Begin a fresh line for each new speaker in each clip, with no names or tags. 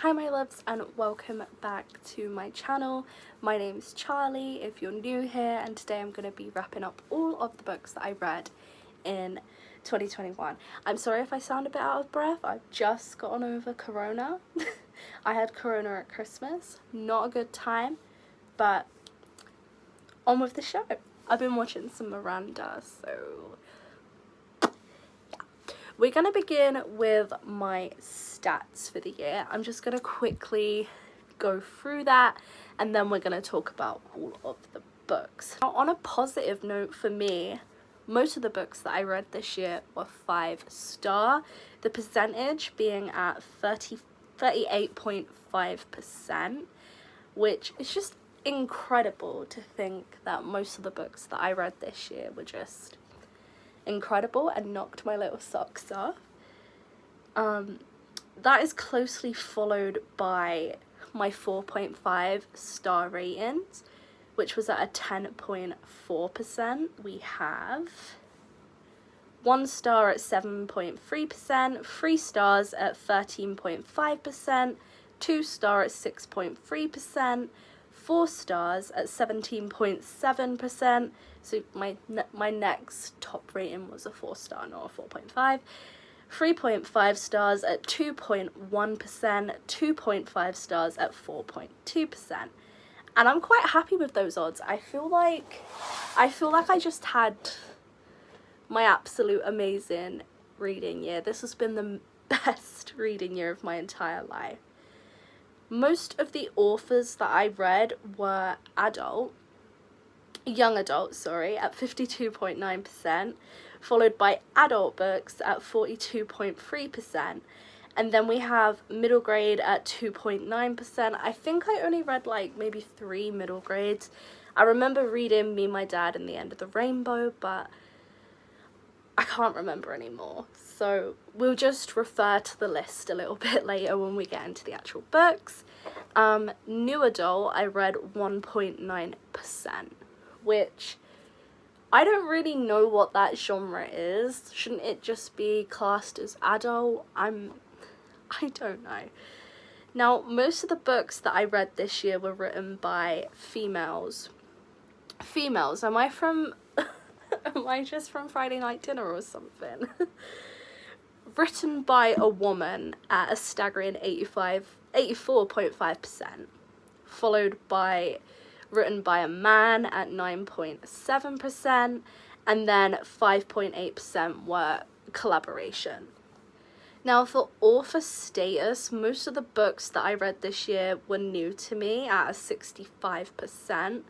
Hi my loves and welcome back to my channel. My name's Charlie if you're new here, and today I'm going to be wrapping up all of the books that I read in 2021. I'm sorry if I sound a bit out of breath, I've just gotten over corona. I had corona at Christmas, not a good time, but on with the show. I've been watching some Miranda, so we're going to begin with my stats for the year. I'm just going to quickly go through that and then we're going to talk about all of the books. Now, on a positive note for me, most of the books that I read this year were 5-star, the percentage being at 38.5%, which is just incredible to think that most of the books that I read this year were just incredible and knocked my little socks off. That is closely followed by my 4.5 star ratings, which was at a 10.4%. We have 1 star at 7.3%, 3 stars at 13.5%, 2 star at 6.3%, 4 stars at 17.7%. So my next top rating was a 4-star, not a 4.5. 3.5 stars at 2.1%, 2.5 stars at 4.2%. And I'm quite happy with those odds. I feel like I just had my absolute amazing reading year. This has been the best reading year of my entire life. Most of the authors that I read were young adults, at 52.9%, followed by adult books at 42.3%, and then we have middle grade at 2.9%. I think I only read like maybe 3 middle grades. I remember reading Me, My Dad, and The End of the Rainbow, but I can't remember anymore. So we'll just refer to the list a little bit later when we get into the actual books. New adult, I read 1.9%, which I don't really know what that genre is. Shouldn't it just be classed as adult? I don't know. Now, most of the books that I read this year were written by females. Females, am I just from Friday Night Dinner or something? Written by a woman at a staggering 84.5%, followed by written by a man at 9.7%, and then 5.8% were collaboration. Now, for author status, most of the books that I read this year were new to me at a 65%.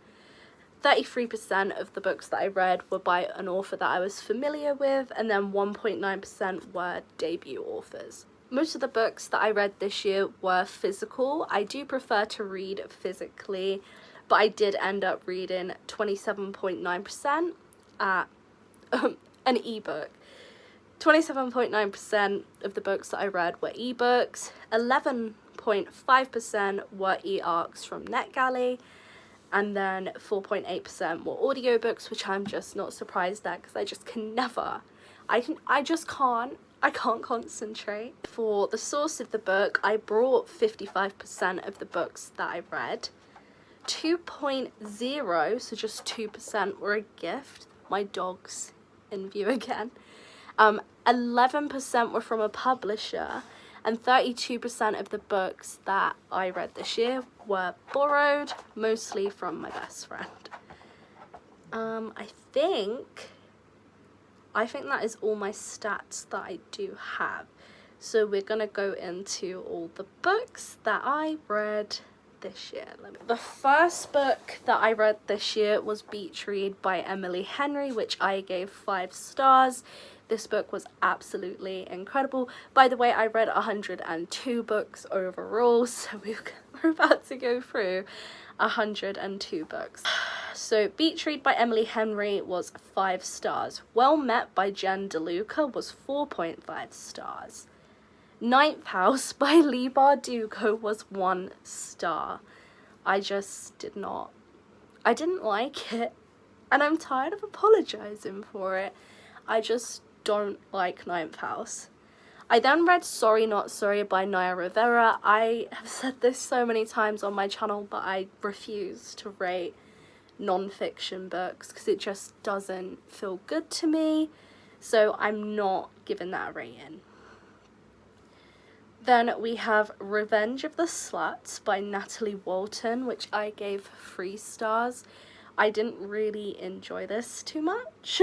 33% of the books that I read were by an author that I was familiar with, and then 1.9% were debut authors. Most of the books that I read this year were physical. I do prefer to read physically, but I did end up reading 27.9% at an ebook. 27.9% of the books that I read were ebooks, 11.5% were e-arcs from NetGalley, and then 4.8% were audiobooks, which I'm just not surprised at because I just can never. I can't concentrate. For the source of the book, I brought 55% of the books that I read. 2.0, so just 2%, were a gift. My dog's in view again. 11% were from a publisher, and 32% of the books that I read this year were borrowed, mostly from my best friend. I think that is all my stats that I do have. So we're gonna go into all the books that I read this year. The first book that I read this year was Beach Read by Emily Henry, which I gave 5 stars. This book was absolutely incredible. By the way, I read 102 books overall, so we're about to go through 102 books. So Beach Read by Emily Henry was 5 stars. Well Met by Jen DeLuca was 4.5 stars. Ninth House by Lee Bardugo was 1 star. I didn't like it, and I'm tired of apologizing for it. I just don't like Ninth House. I then read Sorry Not Sorry by Naya Rivera. I have said this so many times on my channel, but I refuse to rate non-fiction books because it just doesn't feel good to me, so I'm not giving that a rating. Then we have Revenge of the Sluts by Natalie Walton, which I gave 3 stars. I didn't really enjoy this too much.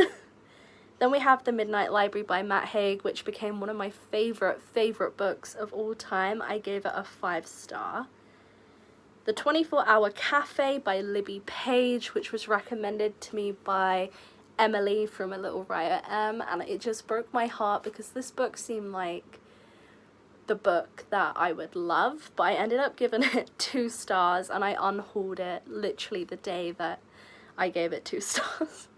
Then we have The Midnight Library by Matt Haig, which became one of my favourite books of all time. I gave it a 5 star. The 24-Hour Cafe by Libby Page, which was recommended to me by Emily from A Little Riot M, and it just broke my heart because this book seemed like the book that I would love, but I ended up giving it 2 stars, and I unhauled it literally the day that I gave it 2 stars.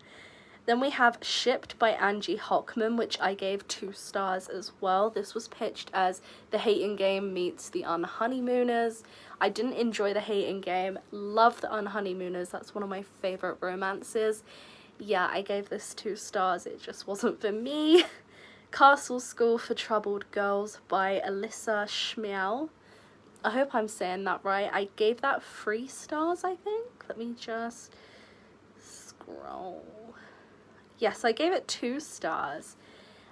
Then we have Shipped by Angie Hockman, which I gave 2 stars as well. This was pitched as The Hating Game meets The Unhoneymooners. I didn't enjoy The Hating Game, love The Unhoneymooners, that's one of my favourite romances. Yeah, I gave this 2 stars, it just wasn't for me. Castle School for Troubled Girls by Alyssa Schmiel. I hope I'm saying that right. I gave that 3 stars, I think. Let me just scroll. Yes, I gave it 2 stars.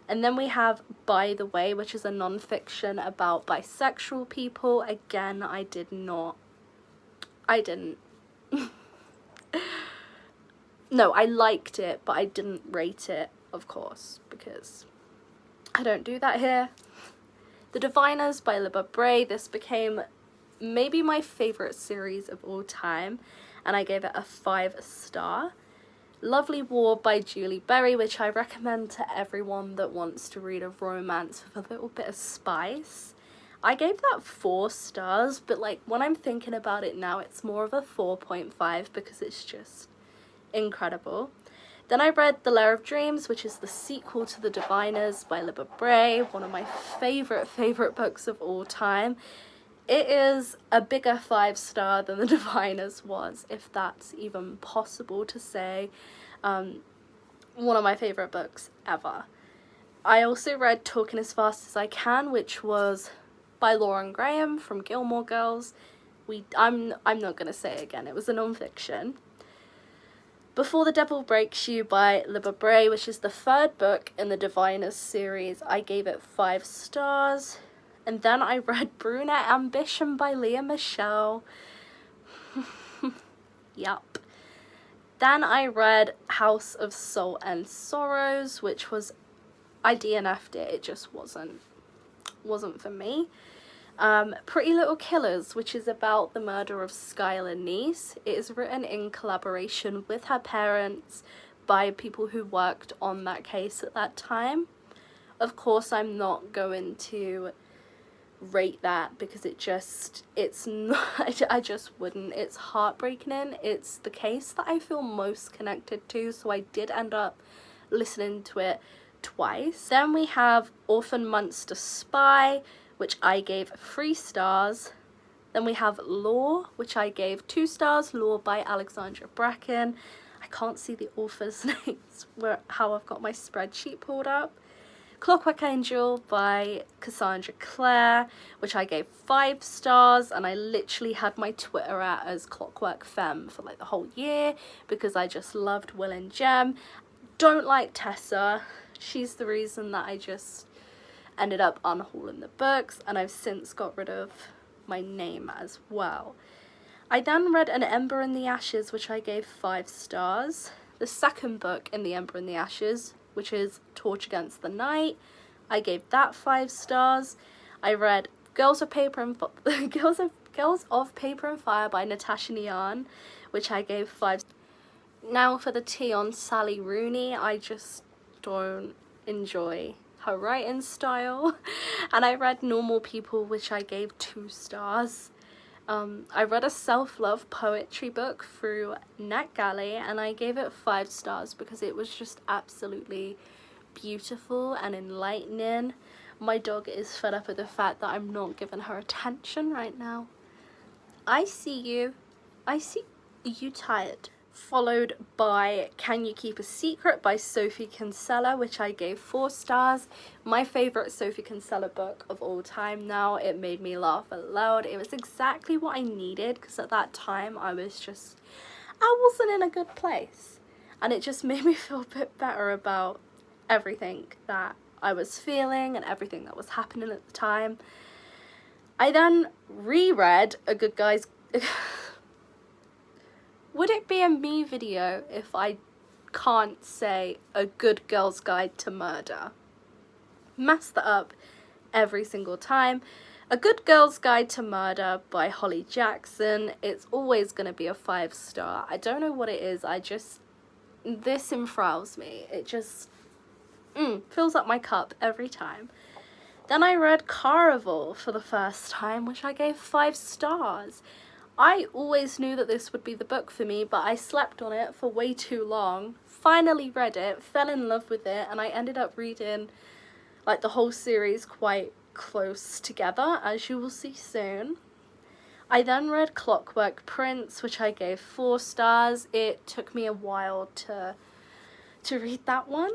And then we have By the Way, which is a non-fiction about bisexual people. Again, I didn't. No, I liked it, but I didn't rate it, of course, because I don't do that here. The Diviners by Libba Bray. This became maybe my favourite series of all time, and I gave it a 5 star. Lovely War by Julie Berry, which I recommend to everyone that wants to read a romance with a little bit of spice. I gave that 4 stars, but like when I'm thinking about it now, it's more of a 4.5 because it's just incredible. Then I read The Lair of Dreams, which is the sequel to The Diviners by Libba Bray, one of my favourite books of all time. It is a bigger 5 star than The Diviners was, if that's even possible to say. One of my favourite books ever. I also read Talking as Fast as I Can, which was by Lauren Graham from Gilmore Girls. I'm not going to say it again, it was a non-fiction. Before the Devil Breaks You by Libba Bray, which is the 3rd book in the Diviners series. I gave it 5 stars. And then I read Brunette Ambition by Leah Michelle. Yup. Then I read House of Salt and Sorrows, which was, I DNF'd it, it just wasn't for me. Pretty Little Killers, which is about the murder of Skylar Neese. It is written in collaboration with her parents by people who worked on that case at that time. Of course, I'm not going to rate that because it's not, I just wouldn't. It's heartbreaking. It's the case that I feel most connected to, so I did end up listening to it twice. Then we have Orphan Monster Spy, which I gave 3 stars. Then we have Law, which I gave 2 stars. Law by Alexandra Bracken. I can't see the author's names how I've got my spreadsheet pulled up. Clockwork Angel by Cassandra Clare, which I gave 5 stars, and I literally had my Twitter at as Clockwork Femme for like the whole year because I just loved Will and Jem. Don't like Tessa. She's the reason that I just ended up unhauling the books, and I've since got rid of my name as well. I then read An Ember in the Ashes, which I gave 5 stars. The 2nd book in the Ember in the Ashes, which is Torch Against the Night, I gave that 5 stars. I read Girls of Paper and Fire by Natasha Nyan, which I gave 5. Now for the tea on Sally Rooney, I just don't enjoy her writing style. And I read Normal People, which I gave 2 stars. I read a self-love poetry book through NetGalley, and I gave it 5 stars because it was just absolutely beautiful and enlightening. My dog is fed up with the fact that I'm not giving her attention right now. I see you tired. followed by Can You Keep a Secret by Sophie Kinsella, which I gave 4 stars. My favourite Sophie Kinsella book of all time now. It made me laugh aloud. It was exactly what I needed, because at that time I wasn't in a good place. And it just made me feel a bit better about everything that I was feeling and everything that was happening at the time. I then reread A Good Guy's... Would it be a me video if I can't say A Good Girl's Guide to Murder? Mess that up every single time. A Good Girl's Guide to Murder by Holly Jackson. It's always going to be a 5-star. I don't know what it is. This enthralls me. It just fills up my cup every time. Then I read Caraval for the first time, which I gave 5 stars. I always knew that this would be the book for me, but I slept on it for way too long. Finally read it, fell in love with it, and I ended up reading like the whole series quite close together, as you will see soon. I then read Clockwork Prince, which I gave 4 stars. It took me a while to read that one.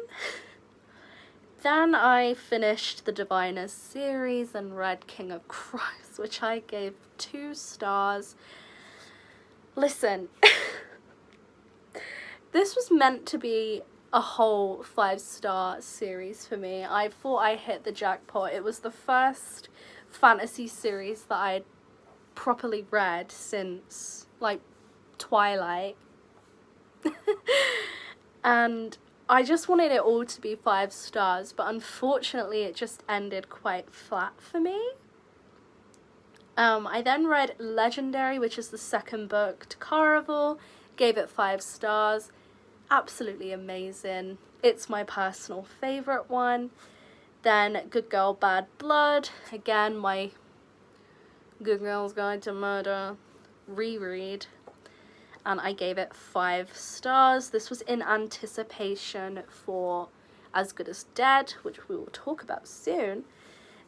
Then I finished the Diviners series and read King of Crows, which I gave 2 stars. Listen, this was meant to be a whole 5-star series for me. I thought I hit the jackpot. It was the first fantasy series that I'd properly read since, like, Twilight. And I just wanted it all to be 5 stars, but unfortunately it just ended quite flat for me. I then read Legendary, which is the second book to Caraval, gave it 5 stars. Absolutely amazing. It's my personal favourite one. Then Good Girl, Bad Blood, again my Good Girl's Guide to Murder reread. And I gave it 5 stars. This was in anticipation for As Good as Dead, which we will talk about soon.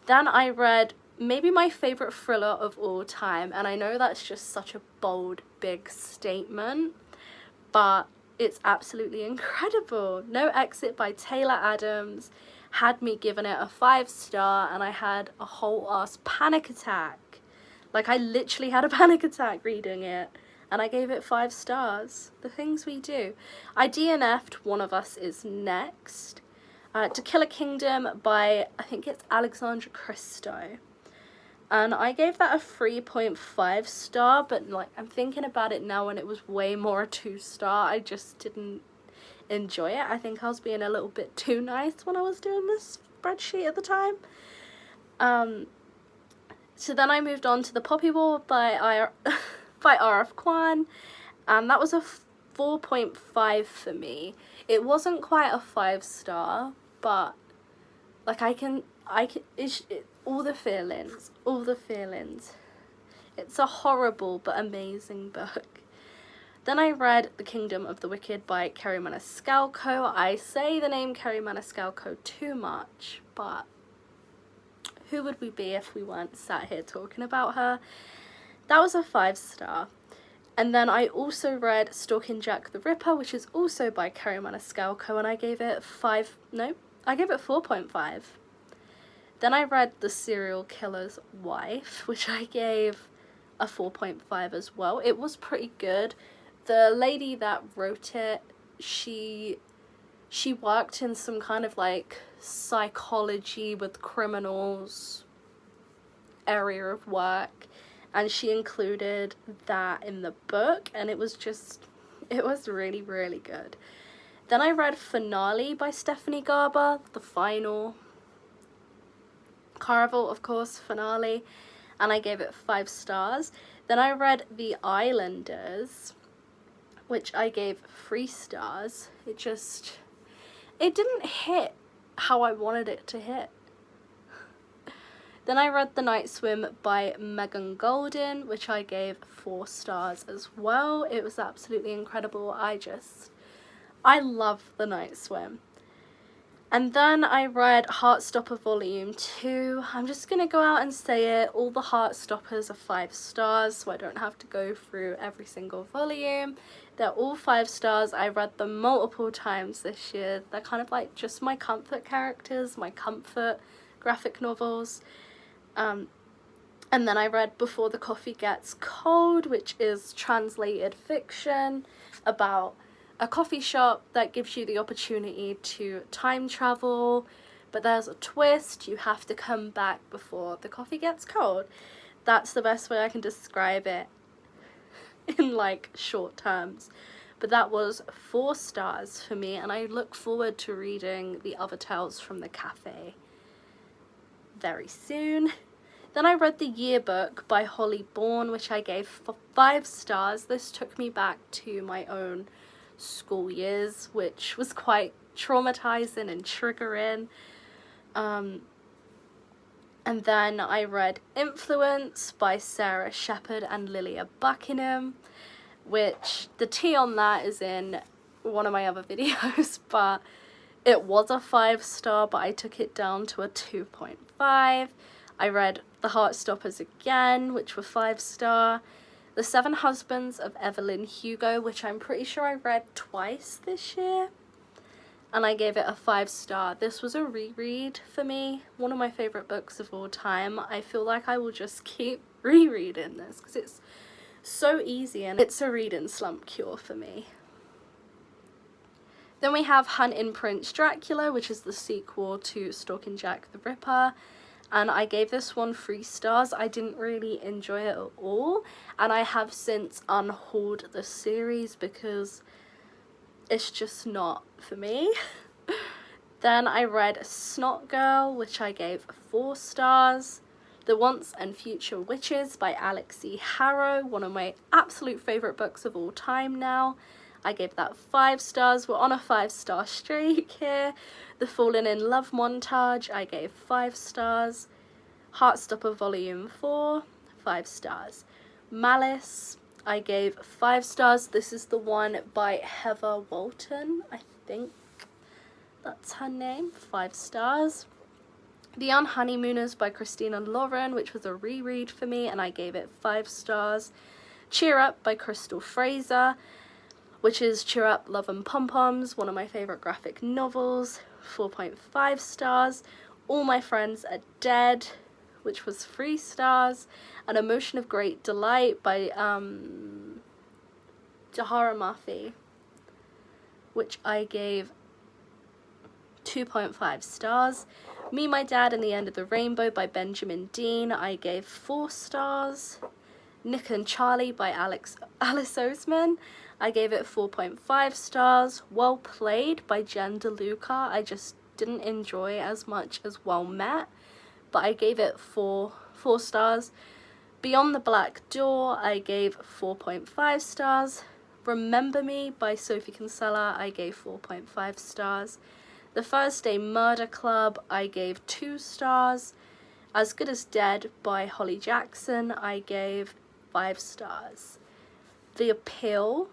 Then I read maybe my favourite thriller of all time, and I know that's just such a bold, big statement, but it's absolutely incredible. No Exit by Taylor Adams had me giving it a 5-star, and I had a whole ass panic attack. Like, I literally had a panic attack reading it. And I gave it 5 stars. The things we do. I DNF'd One of Us Is Next. To Kill a Kingdom by, I think it's Alexandra Christo. And I gave that a 3.5 star, but like, I'm thinking about it now and it was way more a 2-star. I just didn't enjoy it. I think I was being a little bit too nice when I was doing this spreadsheet at the time. So then I moved on to The Poppy War by R.F. Kwan, and that was a 4.5 for me. It wasn't quite a 5-star, but like all the feelings. It's a horrible but amazing book. Then I read The Kingdom of the Wicked by Kerry Maniscalco. I say the name Kerry Maniscalco too much, but who would we be if we weren't sat here talking about her? That was a 5-star. And then I also read Stalking Jack the Ripper, which is also by Kerry Maniscalco, and I gave it 4.5. Then I read The Serial Killer's Wife, which I gave a 4.5 as well. It was pretty good. The lady that wrote it, she worked in some kind of like psychology with criminals area of work, and she included that in the book, and it was really, really good. Then I read Finale by Stephanie Garber, the final. Caraval, of course, Finale, and I gave it 5 stars. Then I read The Islanders, which I gave 3 stars. It didn't hit how I wanted it to hit. Then I read The Night Swim by Megan Golden, which I gave 4 stars as well. It was absolutely incredible. I love The Night Swim. And then I read Heartstopper Volume 2. I'm just going to go out and say it. All the Heartstoppers are 5 stars, so I don't have to go through every single volume. They're all 5 stars. I read them multiple times this year. They're kind of like just my comfort characters, my comfort graphic novels. And then I read Before the Coffee Gets Cold, which is translated fiction about a coffee shop that gives you the opportunity to time travel, but there's a twist. You have to come back before the coffee gets cold. That's the best way I can describe it in like short terms. But that was 4 stars for me, and I look forward to reading the other tales from the cafe very soon. Then I read The Yearbook by Holly Bourne, which I gave 5 stars. This took me back to my own school years, which was quite traumatizing and triggering. And then I read Influence by Sarah Shepherd and Lilia Buckingham, which the tea on that is in one of my other videos, but it was a 5 star, but I took it down to a 2.5. I read The Heartstoppers again, which were 5 star. The 7 Husbands of Evelyn Hugo, which I'm pretty sure I read twice this year, and I gave it a 5 star. This was a reread for me, one of my favourite books of all time. I feel like I will just keep rereading this because it's so easy and it's a reading slump cure for me. Then we have Hunting Prince Dracula, which is the sequel to Stalking Jack the Ripper. And I gave this one 3 stars. I didn't really enjoy it at all. And I have since unhauled the series because it's just not for me. Then I read Snot Girl, which I gave 4 stars. The Once and Future Witches by Alex E. Harrow, one of my absolute favourite books of all time now. I gave that 5 stars. We're on a 5-star streak here. The Fallen in Love montage, I gave 5 stars. Heartstopper Volume 4, 5 stars. Malice, I gave 5 stars. This is the one by Heather Walton, I think that's her name, 5 stars. The Unhoneymooners by Christina Lauren, which was a reread for me, and I gave it 5 stars. Cheer Up by Crystal Fraser, which is Cheer Up, Love and Pom-Poms, one of my favourite graphic novels, 4.5 stars. All My Friends Are Dead, which was 3 stars. An Emotion of Great Delight by Jahara Mafi, which I gave 2.5 stars. Me, My Dad and the End of the Rainbow by Benjamin Dean, I gave 4 stars. Nick and Charlie by Alice Oseman, I gave it 4.5 stars. Well Played by Jen DeLuca, I just didn't enjoy as much as Well Met, but I gave it 4 stars. Beyond the Black Door, I gave 4.5 stars. Remember Me by Sophie Kinsella, I gave 4.5 stars. The Thursday Murder Club, I gave 2 stars. As Good as Dead by Holly Jackson, I gave 5 stars. The Appeal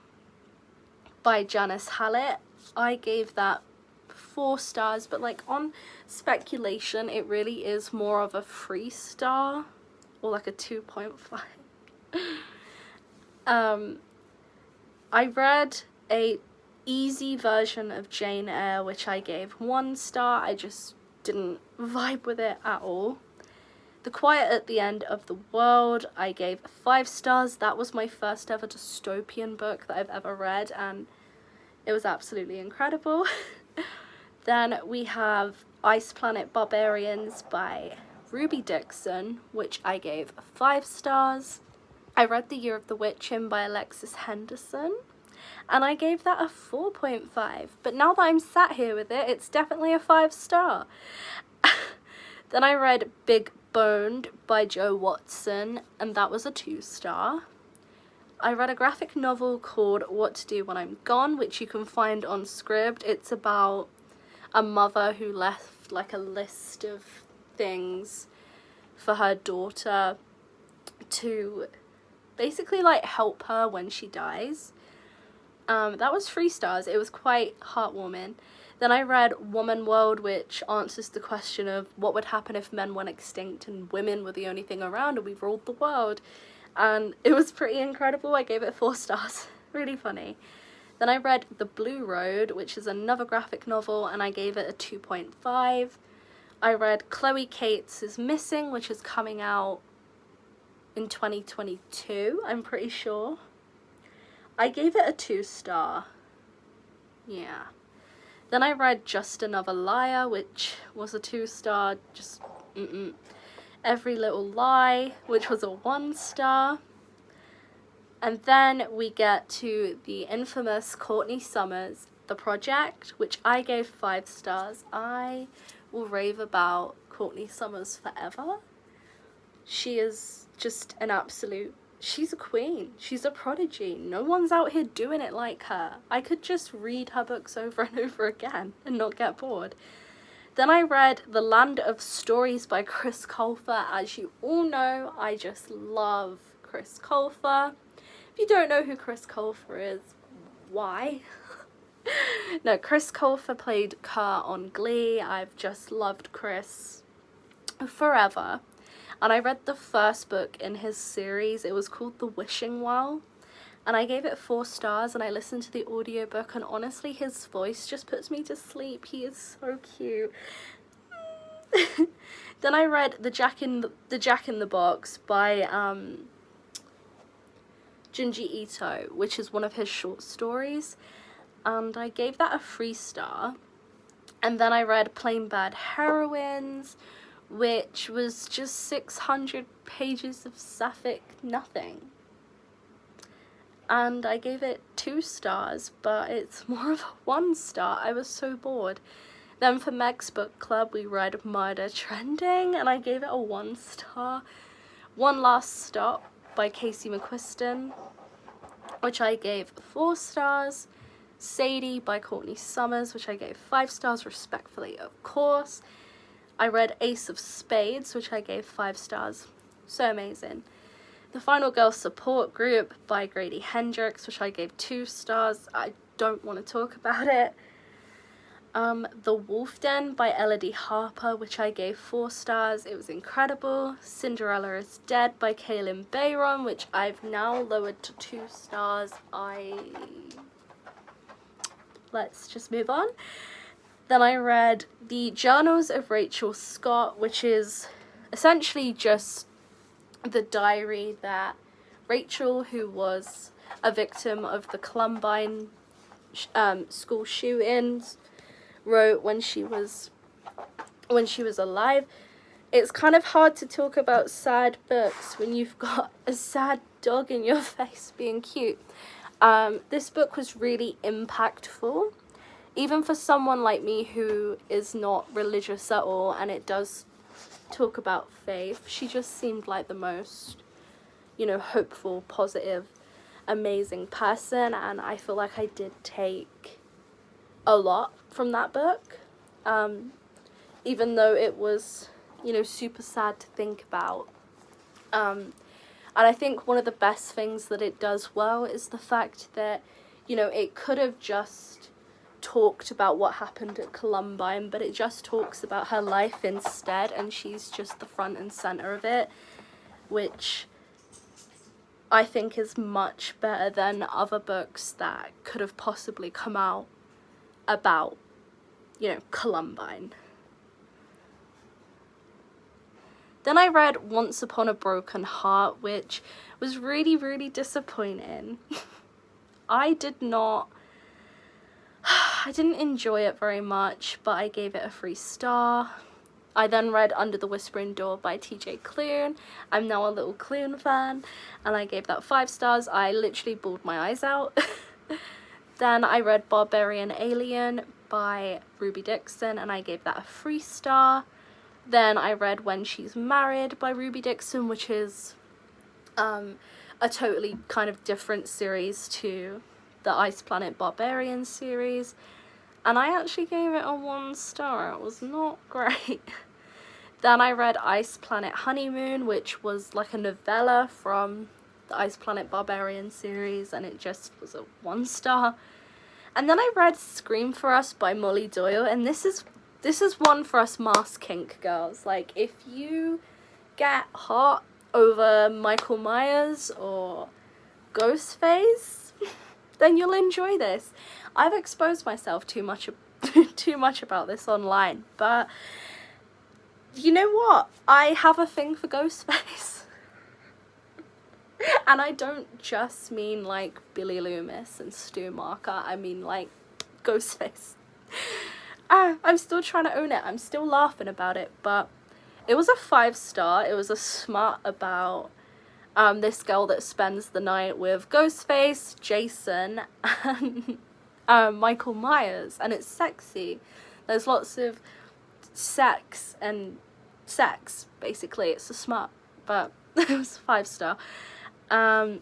by Janice Hallett, I gave that 4 stars, but like on speculation it really is more of a 3 star or like a 2.5. I read a easy version of Jane Eyre, which I gave 1 star. I just didn't vibe with it at all. The Quiet at the End of the World, I gave 5 stars. That was my first ever dystopian book that I've ever read, and it was absolutely incredible. Then we have Ice Planet Barbarians by Ruby Dixon, which I gave 5 stars. I read The Year of the Witchin by Alexis Henderson, and I gave that a 4.5. But now that I'm sat here with it, it's definitely a 5 star. Then I read Big Boned by Jo Watson, and that was a 2 star. I read a graphic novel called What to Do When I'm Gone, which you can find on Scribd. It's about a mother who left like a list of things for her daughter to basically like help her when she dies. That was 3 stars. It was quite heartwarming. Then I read Woman World, which answers the question of what would happen if men went extinct and women were the only thing around and we ruled the world. And it was pretty incredible. I gave it 4 stars. Really funny. Then I read The Blue Road, which is another graphic novel, and I gave it a 2.5. I read Chloe Cates is Missing, which is coming out in 2022, I'm pretty sure. I gave it a 2 star. Yeah. Then I read Just Another Liar, which was a 2 star, just Every Little Lie, which was a 1 star. And then we get to the infamous Courtney Summers, The Project, which I gave 5 stars. I will rave about Courtney Summers forever. She is just an absolute, she's a queen. She's a prodigy. No one's out here doing it like her. I could just read her books over and over again and not get bored. Then I read The Land of Stories by Chris Colfer. As you all know, I just love Chris Colfer. If you don't know who Chris Colfer is, why? No, Chris Colfer played Kerr on Glee. I've just loved Chris forever. And I read the first book in his series. It was called The Wishing Well. And I gave it 4 stars, and I listened to the audiobook, and honestly his voice just puts me to sleep. He is so cute. Then I read The Jack in the Box by Junji Ito, which is one of his short stories, and I gave that a 3 star. And then I read Plain Bad Heroines, which was just 600 pages of sapphic nothing. And I gave it 2 stars, but it's more of a 1 star. I was so bored. Then for Meg's book club, we read Murder Trending, and I gave it a 1 star. One Last Stop by Casey McQuiston, which I gave 4 stars. Sadie by Courtney Summers, which I gave 5 stars, respectfully, of course. I read Ace of Spades, which I gave 5 stars. So amazing. The Final Girl Support Group by Grady Hendrix, which I gave 2 stars. I don't want to talk about it. The Wolf Den by Elodie Harper, which I gave 4 stars. It was incredible. Cinderella is Dead by Kaylin Bayron, which I've now lowered to 2 stars. Let's just move on. Then I read The Journals of Rachel Scott, which is essentially just the diary that Rachel, who was a victim of the Columbine school shootings, wrote when she was alive. It's kind of hard to talk about sad books when you've got a sad dog in your face being cute. This book was really impactful, even for someone like me who is not religious at all, and it does talk about faith. She just seemed like the most, hopeful, positive, amazing person, and I feel like I did take a lot from that book, even though it was, super sad to think about. And I think one of the best things that it does well is the fact that, it could have just talked about what happened at Columbine, but it just talks about her life instead, and she's just the front and center of it, which I think is much better than other books that could have possibly come out about, Columbine. Then I read Once Upon a Broken Heart, which was really, really disappointing. I didn't enjoy it very much, but I gave it a 3 star. I then read Under the Whispering Door by TJ Klune. I'm now a little Klune fan, and I gave that 5 stars. I literally bawled my eyes out. Then I read Barbarian Alien by Ruby Dixon, and I gave that a 3 star. Then I read When She's Married by Ruby Dixon, which is a totally kind of different series to the Ice Planet Barbarian series, and I actually gave it a 1 star. It was not great. Then I read Ice Planet Honeymoon, which was like a novella from the Ice Planet Barbarian series, and it just was a 1 star. And then I read Scream for Us by Molly Doyle, and this is one for us mask kink girls. Like, if you get hot over Michael Myers or Ghostface, then you'll enjoy this. I've exposed myself too much about this online, but you know what? I have a thing for Ghostface. And I don't just mean like Billy Loomis and Stu Marker, I mean like Ghostface. I'm still trying to own it. I'm still laughing about it, but it was a 5-star. It was a smut about this girl that spends the night with Ghostface, Jason, and Michael Myers, and it's sexy. There's lots of sex, basically. It's a smut, but it was a 5-star. And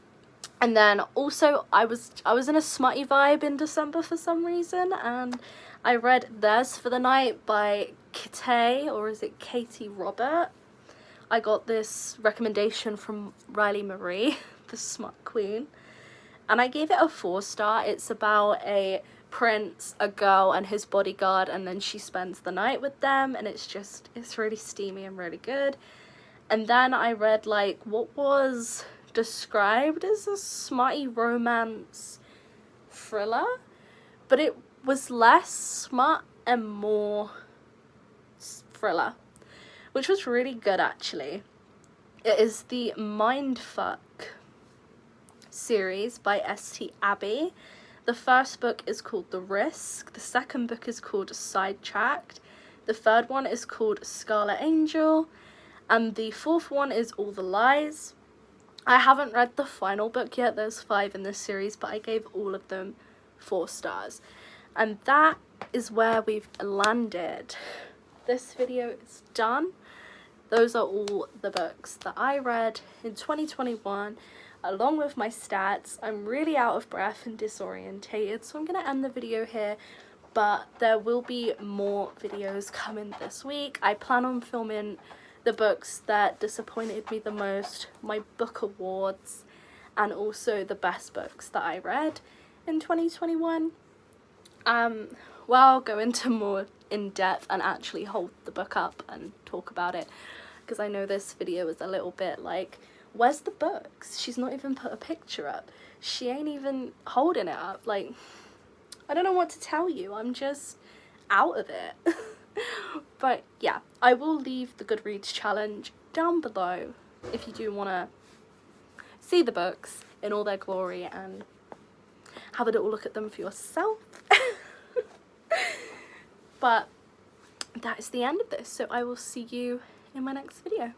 then also I was in a smutty vibe in December for some reason, and I read Theirs for the Night by Kitay, or is it Katie Robert? I got this recommendation from Riley Marie, the smut queen, and I gave it a 4-star. It's about a prince, a girl, and his bodyguard, and then she spends the night with them, and it's really steamy and really good. And then I read like what was described as a smutty romance thriller, but it was less smut and more thriller, which was really good actually. It is the Mindfuck series by St. Abbey. The first book is called The Risk, the second book is called Sidetracked, the third one is called Scarlet Angel, and the fourth one is All the Lies. I haven't read the final book yet, there's 5 in this series, but I gave all of them 4 stars. And that is where we've landed. This video is done. Those are all the books that I read in 2021, along with my stats. I'm really out of breath and disorientated, so I'm going to end the video here, but there will be more videos coming this week. I plan on filming the books that disappointed me the most, my book awards, and also the best books that I read in 2021. Well, I'll go into more in depth and actually hold the book up and talk about it, because I know this video is a little bit like, where's the books? She's not even put a picture up. She ain't even holding it up. Like, I don't know what to tell you. I'm just out of it. But yeah, I will leave the Goodreads challenge down below if you do want to see the books in all their glory and have a little look at them for yourself. But that is the end of this, so I will see you in my next video.